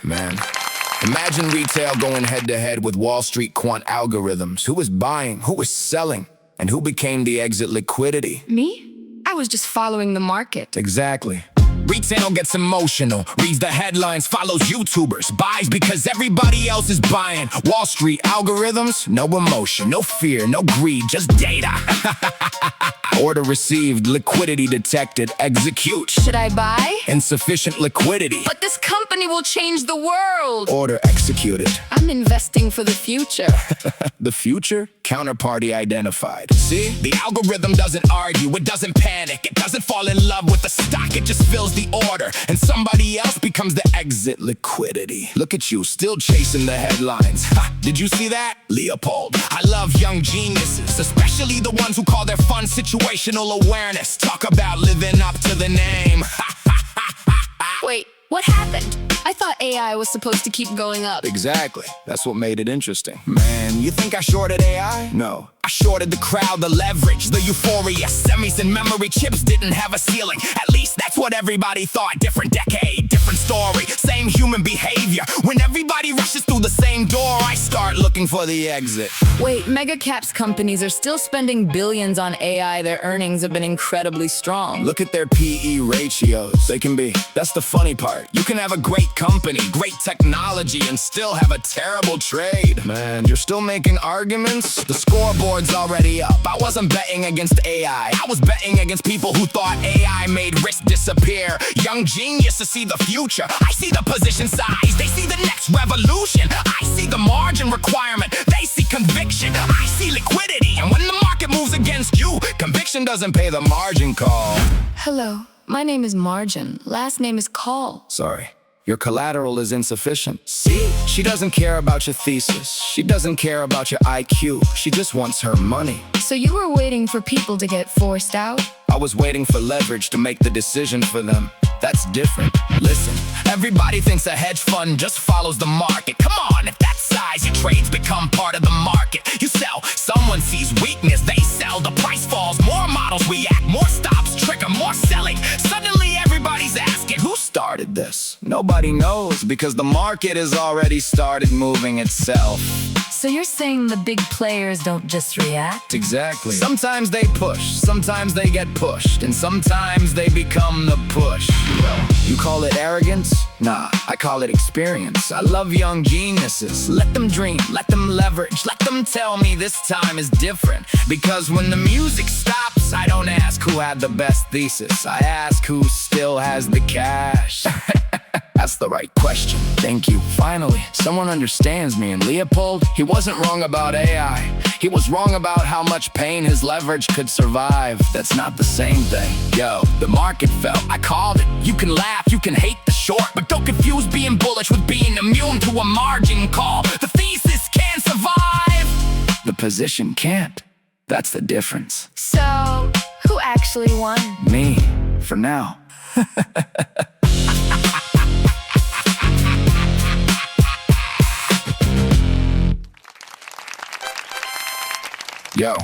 Man, imagine retail going head-to-head with Wall Street quant algorithms. Who was buying, who was selling, and who became the exit liquidity? Me? I was just following the market. Exactly. Retail gets emotional, reads the headlines, follows YouTubers, buys because everybody else is buying. Wall Street algorithms, no emotion, no fear, no greed, just data. Order received, liquidity detected, execute. Should I buy? Insufficient liquidity. But this company will change the world. Order executed. I'm investing for the future. The future? Counterparty identified. See? The algorithm doesn't argue, it doesn't panic, it doesn't fall in love with the stock, it just fills the order, and somebody else becomes the exit liquidity. Look at you, still chasing the headlines. Ha! Did you see that? Leopold. I love young geniuses, especially the ones who call their fun situational awareness. Talk about living up to the name. Wait, what happened? I thought AI was supposed to keep going up. Exactly. That's what made it interesting. Man, you think I shorted AI? No. I shorted the crowd, the leverage, the euphoria. Semis and memory chips didn't have a ceiling. At least that's what everybody thought. Different decade, different story, same human behavior. When everybody rushes through the same door, I start looking for the exit. Wait, mega caps companies are still spending billions on AI. Their earnings have been incredibly strong. Look at their PE ratios. They can be. That's the funny part. You can have a great company, great technology, and still have a terrible trade. Man, you're still making arguments? The scoreboard's already up. I wasn't betting against AI. I was betting against people who thought AI made risk disappear. Young geniuses see the future. I see the position size. They see the next revolution. I see the margin requirement. They see conviction. I see liquidity. And when the market moves against you, conviction doesn't pay the margin call. Hello, my name is Margin. Last name is Call. Sorry. Your collateral is insufficient. See? She doesn't care about your thesis. She doesn't care about your IQ. She just wants her money. So you were waiting for people to get forced out? I was waiting for leverage to make the decision for them. That's different. Listen, everybody thinks a hedge fund just follows the market. Come on, if that size, your trades become part of the market. You sell, someone sees weakness, they sell, the price falls, more models react, more stops trigger, more selling. Suddenly everybody's asking, who started this? Nobody knows, because the market has already started moving itself. So you're saying the big players don't just react? Exactly. Sometimes they push, sometimes they get pushed, and sometimes they become the push. You call it arrogance? Nah, I call it experience. I love young geniuses. Let them dream, let them leverage, let them tell me this time is different. Because when the music stops, I don't ask who had the best thesis. I ask who still has the cash. That's the right question. Thank you. Finally, someone understands me. And Leopold, he wasn't wrong about AI. He was wrong about how much pain his leverage could survive. That's not the same thing. Yo, the market fell. I called it. You can laugh, you can hate the short, but don't confuse being bullish with being immune to a margin call. The thesis can survive. The position can't. That's the difference. So, who actually won? Me, for now. Yo,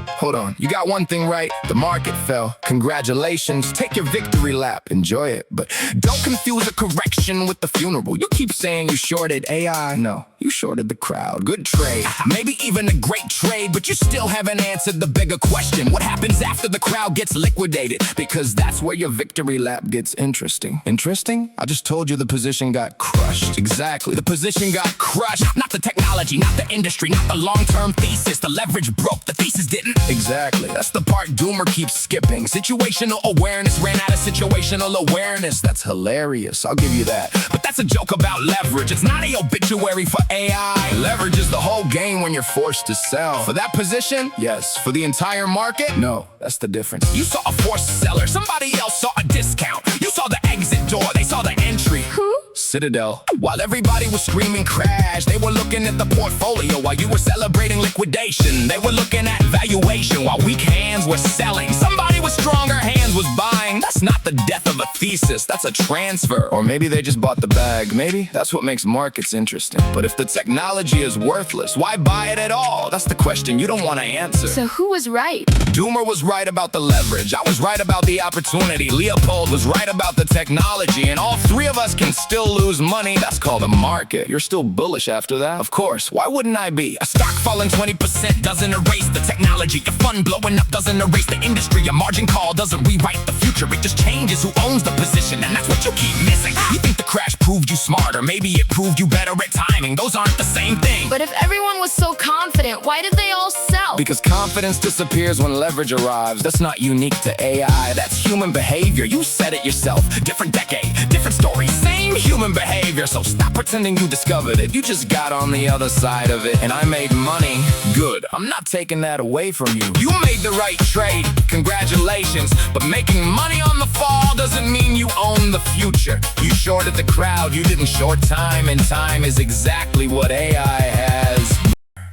hold on. You got one thing right. The market fell. Congratulations. Take your victory lap. Enjoy it. But don't confuse a correction with the funeral. You keep saying you shorted AI. No, you shorted the crowd. Good trade. Maybe even a great trade, but you still haven't answered the bigger question. What happens after the crowd gets liquidated? Because that's where your victory lap gets interesting. Interesting? I just told you the position got crushed. Exactly. The position got crushed. Not the technology, not the industry, not the long-term thesis. The leverage broke, the thesis didn't. Exactly. That's the part Doomer keeps skipping. Situational awareness ran out of situational awareness. That's hilarious. I'll give you that. But that's a joke about leverage. It's not a obituary for AI. Leverage is the whole game when you're forced to sell. For that position? Yes. For the entire market? No. That's the difference. You saw a forced seller. Somebody else saw a discount. You saw the exit door. They saw the entry. Who? Citadel. While everybody was screaming crash, they were looking at the portfolio. While you were celebrating liquidation, they were looking at valuation. While weak hands were selling, somebody with stronger hands was buying. That's not the death of a thesis, that's a transfer. Or maybe they just bought the bag. Maybe that's what makes markets interesting. But if the technology is worthless, why buy it at all? That's the question you don't want to answer. So who was right? Doomer was right about the leverage. I was right about the opportunity. Leopold was right about the technology. And all three of us can still lose money. That's called a market. You're still bullish after that? Of course. Why wouldn't I be? A stock falling 20% doesn't erase the technology. A fund blowing up doesn't erase the industry. A margin call doesn't rewrite the future. It just changes who owns the position. And that's what you keep missing. You think the crash proved you smarter. Maybe it proved you better at timing. Those aren't the same thing. But if everyone was so confident, why did they all sell? Because confidence disappears when leverage arrives. That's not unique to AI, that's human behavior. You said it yourself. Different decade, different story, same human behavior. So stop pretending you discovered it. You just got on the other side of it. And I made money. Good, I'm not taking that away from you. You made the right trade, congratulations. But making money on the fall doesn't mean you own the future. You shorted the crowd, you didn't short time. And time is exactly what AI has.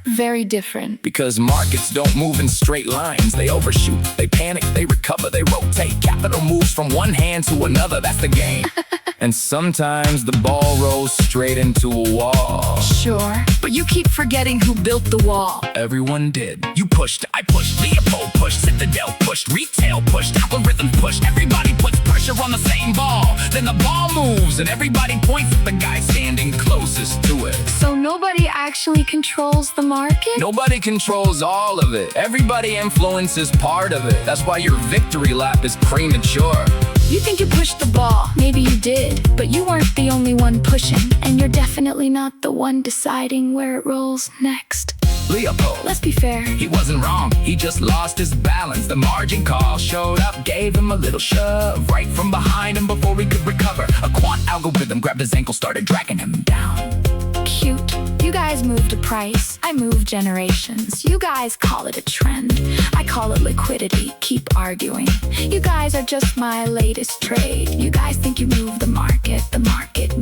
Very different. Because markets don't move in straight lines. They overshoot, they panic, they recover, they rotate. Capital moves from one hand to another, that's the game. And sometimes the ball rolls straight into a wall. Sure, but you keep forgetting who built the wall. Everyone did. You pushed, I pushed, Leopold pushed, Citadel pushed, retail pushed, algorithm pushed. Everybody puts pressure on the same ball. Then the ball moves and everybody points at the guy standing closest to it. So nobody actually controls the market? Nobody controls all of it. Everybody influences part of it. That's why your victory lap is premature. You think you pushed the ball. Maybe you did, but you weren't the only one pushing. And you're definitely not the one deciding where it rolls next. Leopold, Let's be fair. he wasn't wrong, he just lost his balance. The margin call showed up, gave him a little shove right from behind him before he could recover. A quant algorithm grabbed his ankle, started dragging him down. Cute. You guys moved a price, I moved generations. You guys call it a trend, I call it liquidity. Keep arguing. You guys are just my latest trade. You guys think you move the market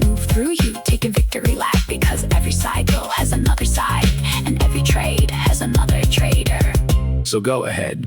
moved through you. Take a victory lap because every cycle has another side, and every trade has another trader. So go ahead,